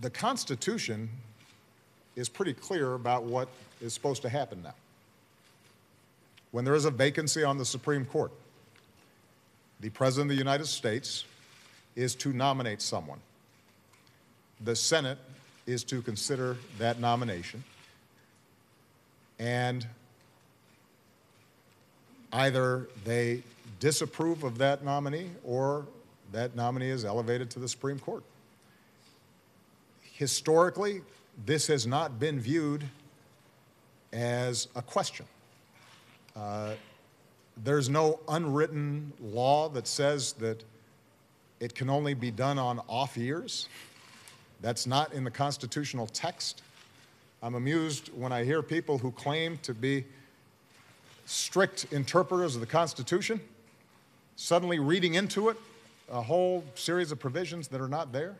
The Constitution is pretty clear about what is supposed to happen now. When there is a vacancy on the Supreme Court, the President of the United States is to nominate someone. The Senate is to consider that nomination, and either they disapprove of that nominee or that nominee is elevated to the Supreme Court. Historically, this has not been viewed as a question. There's no unwritten law that says that it can only be done on off years. That's not in the constitutional text. I'm amused when I hear people who claim to be strict interpreters of the Constitution suddenly reading into it a whole series of provisions that are not there.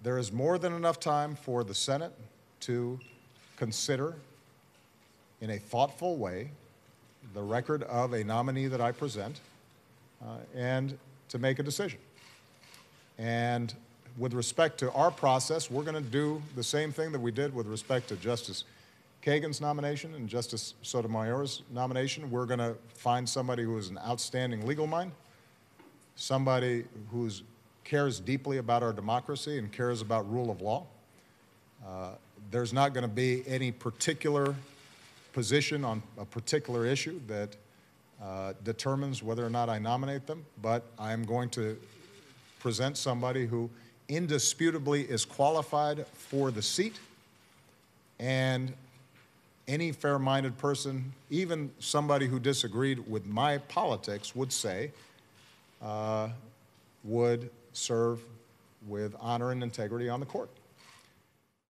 There is more than enough time for the Senate to consider in a thoughtful way the record of a nominee that I present and to make a decision. And with respect to our process, we're going to do the same thing that we did with respect to Justice Kagan's nomination and Justice Sotomayor's nomination. We're going to find somebody who is an outstanding legal mind, somebody who cares deeply about our democracy and cares about rule of law. There's not going to be any particular position on a particular issue that determines whether or not I nominate them, but I'm going to present somebody who indisputably is qualified for the seat, and any fair-minded person, even somebody who disagreed with my politics, would say would serve with honor and integrity on the court.